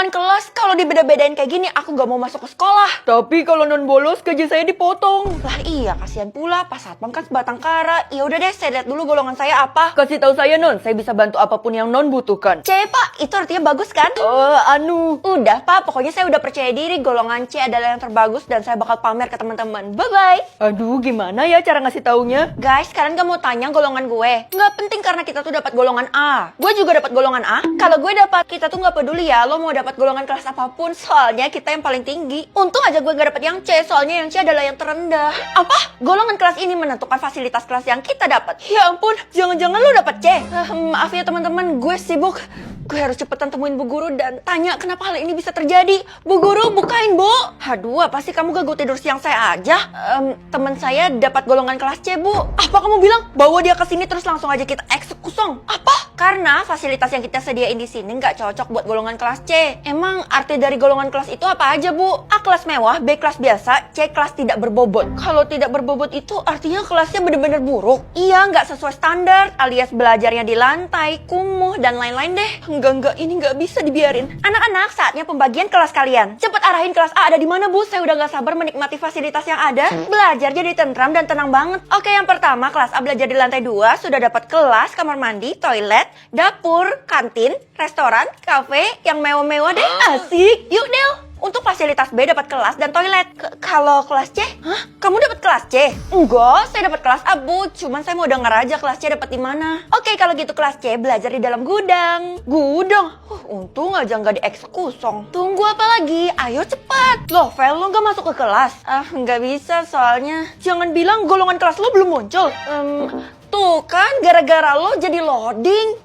golongan kelas kalau dibeda-bedain kayak gini aku gak mau masuk ke sekolah. Tapi kalau non bolos gaji saya dipotong. Lah iya, kasihan pula Pak Satpam kan sebatang kara. Ya udah deh, saya lihat dulu golongan saya apa. Kasih tahu saya non, saya bisa bantu apapun yang non butuhkan. C Pak, itu artinya bagus kan? Udah Pak, pokoknya saya udah percaya diri golongan C adalah yang terbagus dan saya bakal pamer ke teman-teman. Bye-bye. Aduh, gimana ya cara ngasih taunya? Guys, kalian gak mau tanya golongan gue? Nggak penting karena kita tuh dapat golongan A. Gue juga dapat golongan A. Kalau gue dapat, kita tuh nggak peduli ya lo mau dapat golongan kelas apapun, soalnya kita yang paling tinggi. Untung aja gue gak dapat yang C, soalnya yang C adalah yang terendah. Apa? Golongan kelas ini menentukan fasilitas kelas yang kita dapat. Ya ampun, jangan-jangan lo dapat C. Maaf ya teman-teman, gue sibuk. Gue harus cepetan temuin Bu Guru dan tanya kenapa hal ini bisa terjadi. Bu Guru, bukain Bu. Aduh, apa sih kamu gak tidur siang saya aja? Teman saya dapat golongan kelas C, Bu. Apa kamu bilang? Bawa dia ke sini terus langsung aja kita eksekusi. Apa? Karena fasilitas yang kita sediain di sini nggak cocok buat golongan kelas C. Emang arti dari golongan kelas itu apa aja, Bu? A kelas mewah, B kelas biasa, C kelas tidak berbobot. Kalau tidak berbobot itu artinya kelasnya bener-bener buruk. Iya, nggak sesuai standar, alias belajarnya di lantai, kumuh, dan lain-lain deh. Enggak, ini nggak bisa dibiarin. Anak-anak, saatnya pembagian kelas kalian. Cepet arahin kelas A ada di mana, Bu? Saya udah nggak sabar menikmati fasilitas yang ada. Belajar jadi tentram dan tenang banget. Oke, yang pertama, kelas A belajar di lantai 2, sudah dapat kelas, kamar mandi, toilet, dapur, kantin, restoran, kafe, yang mewah-mewah deh. Asik, yuk Del. Untuk fasilitas B dapat kelas dan toilet. Kalau kelas C? Hah? Kamu dapat kelas C? Enggak, saya dapat kelas A, Bu. Cuman saya mau denger aja kelas C dapat di mana. Oke, kalau gitu kelas C belajar di dalam gudang. Gudang? Untung aja nggak dieksekusi. Tunggu apa lagi? Ayo cepat. Loh, Vel, lo nggak masuk ke kelas? Nggak bisa soalnya. Jangan bilang golongan kelas lo belum muncul. Tuh kan, gara-gara lo jadi loading.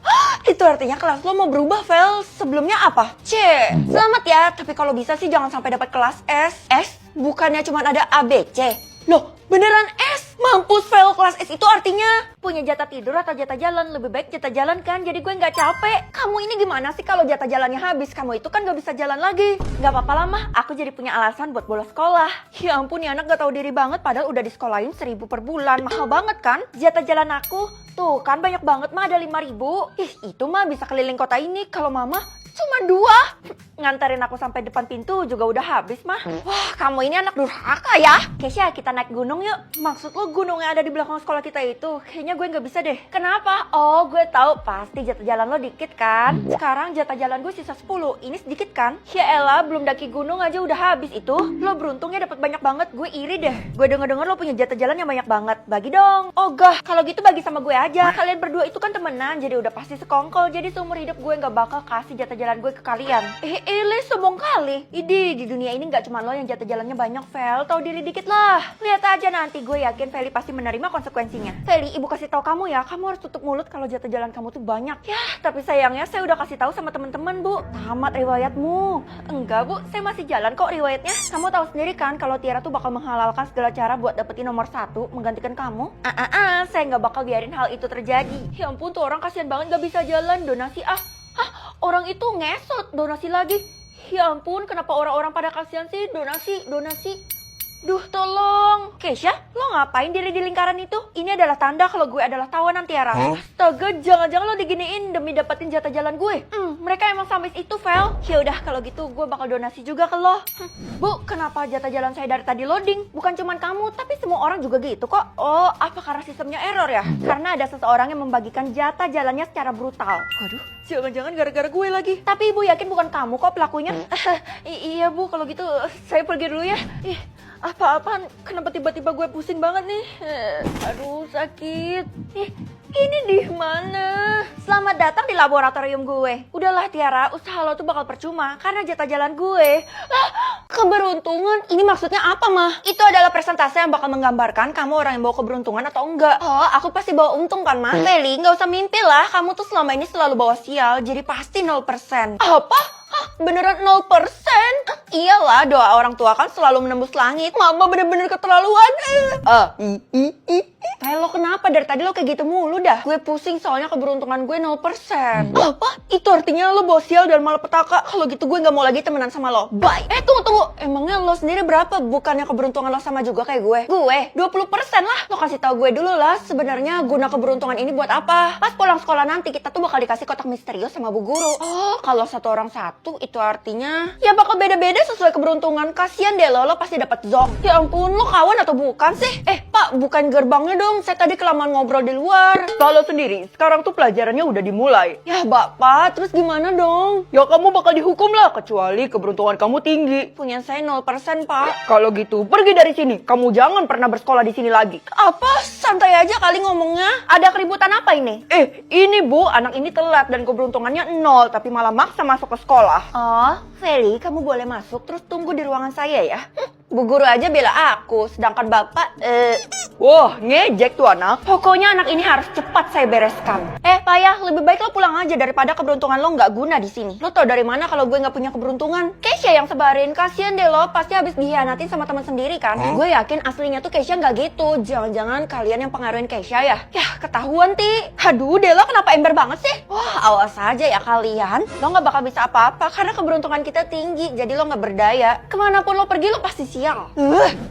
Itu artinya kelas lo mau berubah, Vel. Sebelumnya apa? C. Selamat ya, tapi kalau bisa sih jangan sampai dapat kelas S. S? Bukannya cuma ada A, B, C. Loh, beneran S? Mampus, Vel. Kelas S itu artinya punya jatah tidur atau jatah jalan. Lebih baik jatah jalan kan, jadi gue nggak capek. Kamu ini gimana sih kalau jatah jalannya habis? Kamu itu kan nggak bisa jalan lagi. Nggak apa-apa lah, Mah. Aku jadi punya alasan buat bolos sekolah. Ya ampun, nih anak nggak tahu diri banget. Padahal udah disekolahin 1.000 per bulan. Mahal banget kan? Jatah jalan aku, tuh kan banyak banget, Mah. Ada 5.000. Itu mah bisa keliling kota ini. Kalau Mama cuma 2. Nganterin aku sampai depan pintu juga udah habis, Mah. Wah, kamu ini anak durhaka ya. Kesya, kita naik gunung yuk. Maksud lo gunung yang ada di belakang sekolah kita itu? Kayaknya gue nggak bisa deh. Kenapa? Oh, gue tahu. Pasti jatah jalan lo dikit kan? Sekarang jatah jalan gue sisa 10. Ini sedikit kan? Ya elah, belum daki gunung aja udah habis itu. Lo beruntungnya dapat banyak banget. Gue iri deh. Gue denger-denger lo punya jatah jalan yang banyak banget. Bagi dong. Oh gah, kalau gitu bagi sama gue aja. Kalian berdua itu kan temenan, jadi udah pasti sekongkol. Jadi seumur hidup gue nggak bakal kasih jatah jalan gue ke kalian. Sombong kali. Di dunia ini nggak cuma lo yang jatah jalannya banyak, Vel. Tahu diri dikit lah. Lihat aja nanti, gue yakin Feli pasti menerima konsekuensinya. Feli, ibu kasih tahu kamu ya, kamu harus tutup mulut kalau jatah jalan kamu tuh banyak. Ya, tapi sayangnya saya udah kasih tahu sama teman-teman, Bu. Tamat riwayatmu. Enggak, Bu, saya masih jalan kok riwayatnya. Kamu tahu sendiri kan kalau Tiara tuh bakal menghalalkan segala cara buat dapetin nomor 1, menggantikan kamu. Saya nggak bakal biarin hal itu terjadi. Ya ampun, tuh orang kasihan banget nggak bisa jalan. Donasi orang itu ngesot, donasi lagi. Ya ampun, kenapa orang-orang pada kasihan sih? Donasi. Duh, tolong. Kesya, lo ngapain diri di lingkaran itu? Ini adalah tanda kalau gue adalah tawanan Tiara. Astaga, jangan-jangan lo diginiin demi dapetin jatah jalan gue. Mereka emang sampai itu, Vel. Ya udah, kalau gitu gue bakal donasi juga ke lo. Bu, kenapa jatah jalan saya dari tadi loading? Bukan cuma kamu, tapi semua orang juga gitu kok. Oh, apa karena sistemnya error ya? Karena ada seseorang yang membagikan jatah jalannya secara brutal. Waduh, jangan-jangan gara-gara gue lagi. Tapi ibu yakin bukan kamu kok pelakunya. Iya, Bu, kalau gitu saya pergi dulu ya. Apa-apaan? Kenapa tiba-tiba gue pusing banget nih? Aduh, sakit. Ini di mana? Selamat datang di laboratorium gue. Udahlah Tiara, usaha lo tuh bakal percuma karena jatah jalan gue. Keberuntungan? Ini maksudnya apa, Mah? Itu adalah persentase yang bakal menggambarkan kamu orang yang bawa keberuntungan atau enggak. Oh, aku pasti bawa untung kan, Mah? Feli, nggak usah mimpi lah. Kamu tuh selama ini selalu bawa sial, jadi pasti 0%. Apa? Beneran 0%? Iyalah, doa orang tua kan selalu menembus langit. Mama bener-bener keterlaluan. Lo kenapa? Dari tadi lo kayak gitu mulu dah. Gue pusing soalnya keberuntungan gue 0%. Apa? Itu artinya lo bawa sial dan malapetaka. Kalau gitu gue gak mau lagi temenan sama lo. Bye. Tunggu. Emangnya lo sendiri berapa? Bukannya keberuntungan lo sama juga kayak gue? Gue 20% lah. Lo kasih tahu gue dulu lah. Sebenarnya guna keberuntungan ini buat apa? Pas pulang sekolah nanti kita tuh bakal dikasih kotak misterius sama bu guru. Oh, kalau satu orang satu itu artinya ya bakal beda-beda sesuai keberuntungan. Kasian deh lo pasti dapat zong. Ya ampun, lo kawan atau bukan sih? Pak, bukan gerbangnya dong. Saya tadi kelamaan ngobrol di luar. Kalau sendiri, sekarang tuh pelajarannya udah dimulai. Ya Bapak, terus gimana dong? Ya kamu bakal dihukum lah, kecuali keberuntungan kamu tinggi. Punya saya 0% Pak. Kalau gitu, pergi dari sini. Kamu jangan pernah bersekolah di sini lagi. Apa? Santai aja kali ngomongnya. Ada keributan apa ini? Ini Bu, anak ini telat dan keberuntungannya 0, tapi malah maksa masuk ke sekolah. Oh, Feli, kamu boleh masuk terus tunggu di ruangan saya ya. Bu guru aja bela aku, sedangkan Bapak, Wah, ngejek tuh anak. pokoknya anak ini harus cepat saya bereskan. Payah, lebih baik lo pulang aja daripada keberuntungan lo nggak guna di sini. Lo tau dari mana kalau gue nggak punya keberuntungan? Keisha yang sebarin, kasian deh lo, pasti habis dihianatin sama teman sendiri kan? Gue yakin aslinya tuh Keisha nggak gitu. Jangan-jangan kalian yang pengaruhin Keisha ya? Yah, ketahuan Ti. Aduh, deh lo kenapa ember banget sih? Wah, awas aja ya kalian. Lo nggak bakal bisa apa-apa karena keberuntungan kita tinggi, jadi lo nggak berdaya. Kemanapun lo pergi lo pasti sial.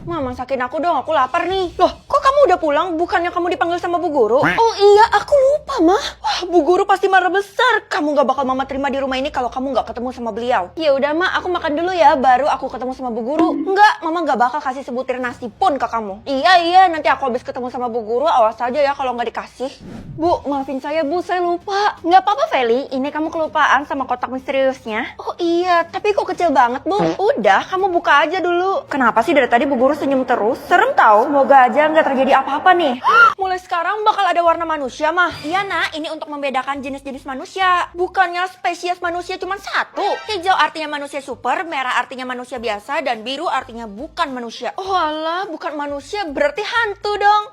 Mama masakin aku dong, aku lapar nih. Loh, kok kamu udah pulang? Bukannya kamu dipanggil sama bu guru? Oh iya, aku lupa, Mah. Wah, bu guru pasti marah besar. Kamu gak bakal mama terima di rumah ini kalau kamu gak ketemu sama beliau. Ya udah, Mak, aku makan dulu ya, baru aku ketemu sama bu guru. Enggak, mama gak bakal kasih sebutir nasi pun ke kamu. Iya, nanti aku habis ketemu sama bu guru, awas aja ya kalau nggak dikasih. Bu, maafin saya, Bu, saya lupa. Nggak apa-apa, Feli. Ini kamu kelupaan sama kotak misteriusnya. Oh iya, tapi kok kecil banget, Bu? Udah, kamu buka aja dulu. Kenapa sih dari tadi bu guru senyum terus? Serem tahu. Moga aja nggak terjadi apa-apa nih. Mulai sekarang bakal ada warna manusia, Mah. Iya, Nak. Ini untuk membedakan jenis-jenis manusia. Bukannya spesies manusia cuma satu. Hijau artinya manusia super, merah artinya manusia biasa, dan biru artinya bukan manusia. Oh alah, bukan manusia berarti hantu dong.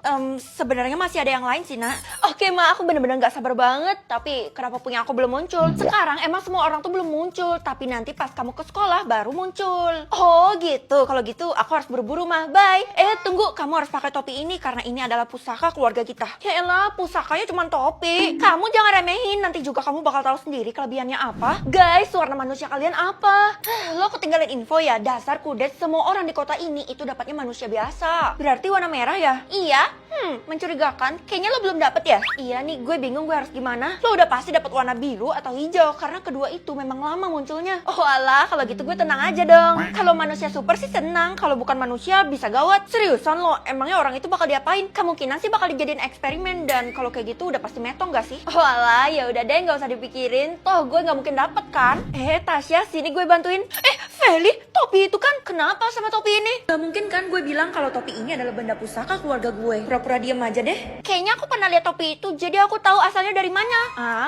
Sebenarnya masih ada yang lain sih, Nak. Oke, Ma, aku bener-bener gak sabar banget. Tapi kenapa punya aku belum muncul? Sekarang emang semua orang tuh belum muncul. Tapi nanti pas kamu ke sekolah baru muncul. Oh gitu. Kalau gitu aku harus buru-buru, Mah. Bye. Tunggu. Kamu harus pakai topi ini karena ini adalah pusaka keluarga kita. Ya elah, pusakanya cuma topi. Kamu jangan remehin. Nanti juga kamu bakal tahu sendiri kelebihannya apa. Guys, warna manusia kalian apa? Lo ketinggalan info ya. Dasar kudet, semua orang di kota ini itu dapatnya manusia biasa. Berarti warna merah ya? Iya. Mencurigakan. Kayaknya lo belum dapet ya? Iya nih, gue bingung gue harus gimana. Lo udah pasti dapat warna biru atau hijau karena kedua itu memang lama munculnya. Oh alah, kalau gitu gue tenang aja dong. Kalau manusia super sih senang, kalau bukan manusia bisa gawat. Seriusan lo, emangnya orang itu bakal diapain? Kemungkinan sih bakal dijadiin eksperimen dan kalau kayak gitu udah pasti metong gak sih? Oh alah, ya udah deh, nggak usah dipikirin. Toh gue nggak mungkin dapet kan? Tasya, sini gue bantuin. Feli, topi itu kan kenapa sama topi ini? Gak mungkin kan gue bilang kalau topi ini adalah benda pusaka keluarga gue. Pura-pura diem aja deh. Kayaknya aku pernah lihat topi itu, jadi aku tahu asalnya dari mana.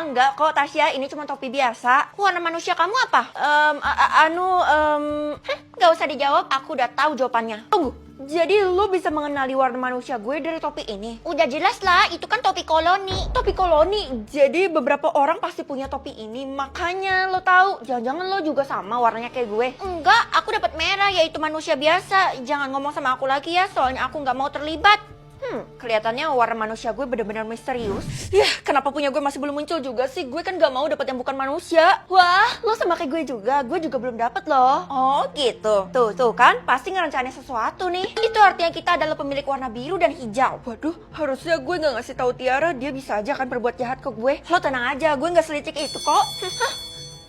Enggak kok Tasya, ini cuma topi biasa. Warna manusia kamu apa? Gak usah dijawab, aku udah tahu jawabannya. Tunggu. Jadi lo bisa mengenali warna manusia gue dari topi ini? Udah jelas lah, itu kan topi koloni. Topi koloni? Jadi beberapa orang pasti punya topi ini, makanya lo tahu. Jangan-jangan lo juga sama warnanya kayak gue? Enggak, aku dapat merah, yaitu manusia biasa. Jangan ngomong sama aku lagi ya, soalnya aku nggak mau terlibat. Kelihatannya warna manusia gue benar-benar misterius. Yah, kenapa punya gue masih belum muncul juga sih? Gue kan gak mau dapat yang bukan manusia. Wah, lo sama kayak gue juga belum dapat loh. Oh gitu. Tuh kan, pasti ngerencanain sesuatu nih. Itu artinya kita adalah pemilik warna biru dan hijau. Waduh, harusnya gue gak ngasih tahu Tiara. Dia bisa aja kan berbuat jahat ke gue. Lo tenang aja, gue gak selicik itu kok.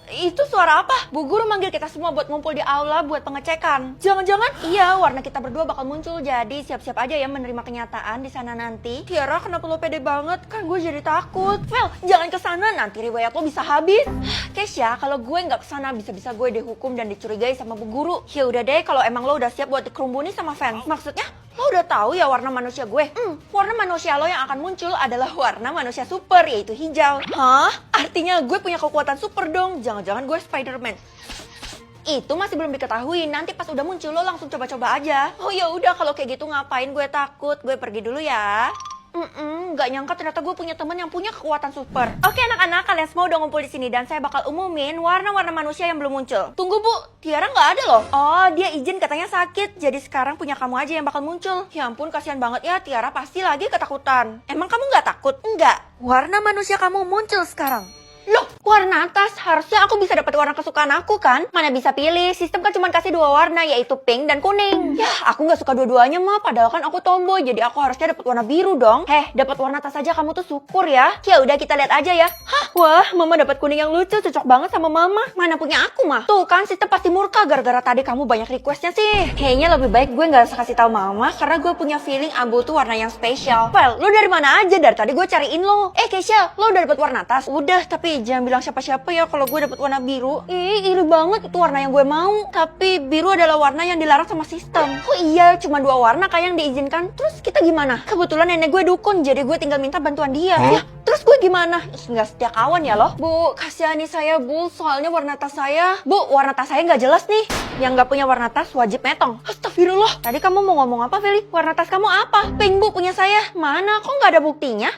Itu suara apa? Bu guru manggil kita semua buat ngumpul di aula buat pengecekan. Jangan-jangan iya warna kita berdua bakal muncul. Jadi siap-siap aja ya menerima kenyataan di sana nanti. Tiara, kenapa lo pede banget? Kan gue jadi takut. Well, jangan kesana, nanti riwayat lo bisa habis. Keisha, kalau gue nggak kesana bisa-bisa gue dihukum dan dicurigai sama bu guru. Ya udah deh, kalau emang lo udah siap buat dikerumbuni sama fans. Maksudnya? Lo udah tahu ya warna manusia gue? Warna manusia lo yang akan muncul adalah warna manusia super, yaitu hijau. Hah? Artinya gue punya kekuatan super dong. Jangan-jangan gue Spider-Man. Itu masih belum diketahui. Nanti pas udah muncul lo langsung coba-coba aja. Oh ya udah, kalau kayak gitu ngapain gue takut? Gue pergi dulu ya. Nggak nyangka ternyata gue punya temen yang punya kekuatan super. Oke anak-anak, kalian semua udah ngumpul di sini dan saya bakal umumin warna-warna manusia yang belum muncul. Tunggu Bu, Tiara nggak ada loh. Oh, dia izin katanya sakit, jadi sekarang punya kamu aja yang bakal muncul. Ya ampun, kasihan banget ya, Tiara pasti lagi ketakutan. Emang kamu nggak takut? Enggak. Warna manusia kamu muncul sekarang. Loh, warna atas. Harusnya aku bisa dapat warna kesukaan aku kan? Mana bisa pilih, sistem kan cuma kasih 2 warna, yaitu pink dan kuning. Yah, aku nggak suka dua-duanya mah, padahal kan aku tomboy, jadi aku harusnya dapat warna biru dong. Dapat warna tas aja kamu tuh syukur ya. Ya udah kita lihat aja ya. Hah, wah, mama dapat kuning yang lucu, cocok banget sama mama. Mana punya aku mah? Tuh kan, sistem pasti murka gara-gara tadi kamu banyak requestnya sih. Kayaknya lebih baik gue nggak usah kasih tahu mama, karena gue punya feeling abu tuh warna yang spesial. Well, lo dari mana aja? Dari tadi gue cariin lo. Keisha, lo udah dapat warna tas? Udah, tapi jangan bilang siapa-siapa ya kalau gue dapet warna biru. Iri banget, itu warna yang gue mau. Tapi biru adalah warna yang dilarang sama sistem. Oh iya, cuma 2 warna kayak yang diizinkan. Terus kita gimana? Kebetulan nenek gue dukun, jadi gue tinggal minta bantuan dia. Ya, terus gue gimana? Nggak setia kawan ya loh. Bu, kasihani saya Bu, soalnya warna tas saya. Bu, warna tas saya nggak jelas nih. Yang nggak punya warna tas wajib metong. Astagfirullah. Tadi kamu mau ngomong apa, Feli? Warna tas kamu apa? Pink Bu, punya saya. Mana? Kok nggak ada buktinya?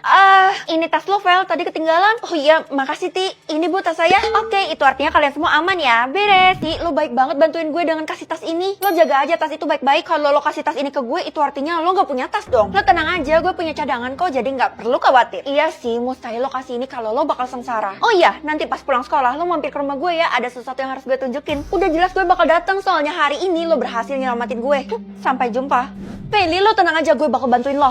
Ini tas lo, Vel. Tadi ketinggalan. Oh iya, makasih Ti. Ini Bu tas saya. Oke, itu artinya kalian semua aman ya. Beres. Ti, lo baik banget bantuin gue dengan kasih tas ini. Lo jaga aja tas itu baik-baik. Kalau lo kasih tas ini ke gue, itu artinya lo nggak punya tas dong. Lo tenang aja, gue punya cadangan kok, jadi nggak perlu khawatir. Iya sih, mustahil lo kasih ini kalau lo bakal sengsara. Oh iya, nanti pas pulang sekolah lo mampir ke rumah gue ya. Ada sesuatu yang harus gue tunjukin. Udah jelas gue bakal datang, soalnya hari ini lo berhasil nyelamatin gue. Sampai jumpa. Feli, lo tenang aja, gue bakal bantuin lo.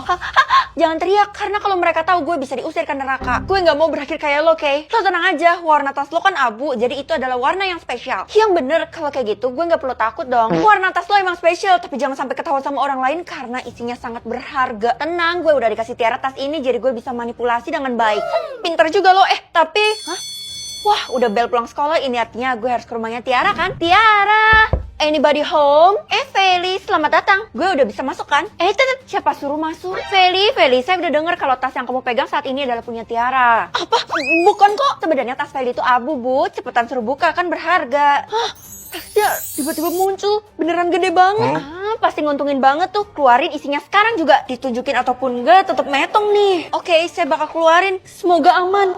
Jangan teriak, karena kalau mereka tahu gue bisa diusir ke neraka. Gue nggak mau berakhir kayak lo, Kay. Lo tenang aja, warna tas lo kan abu, jadi itu adalah warna yang spesial. Yang bener, kalau kayak gitu gue nggak perlu takut dong. Warna tas lo emang spesial, tapi jangan sampai ketahuan sama orang lain karena isinya sangat berharga. Tenang, gue udah dikasih Tiara tas ini, jadi gue bisa manipulasi dengan baik. Pinter juga lo, tapi... Wah, udah bel pulang sekolah, ini artinya gue harus ke rumahnya Tiara kan? Tiara! Anybody home? Feli, selamat datang. Gue udah bisa masuk kan? Siapa suruh masuk? Feli, saya udah denger kalau tas yang kamu pegang saat ini adalah punya Tiara. Apa? Bukan kok. Sebenarnya tas Feli itu abu, Bu. Cepetan suruh buka, kan berharga. Hah? Tasnya tiba-tiba muncul. Beneran gede banget. Pasti nguntungin banget tuh. Keluarin isinya sekarang juga. Ditunjukin ataupun enggak, tetep metong nih. Oke, saya bakal keluarin. Semoga aman.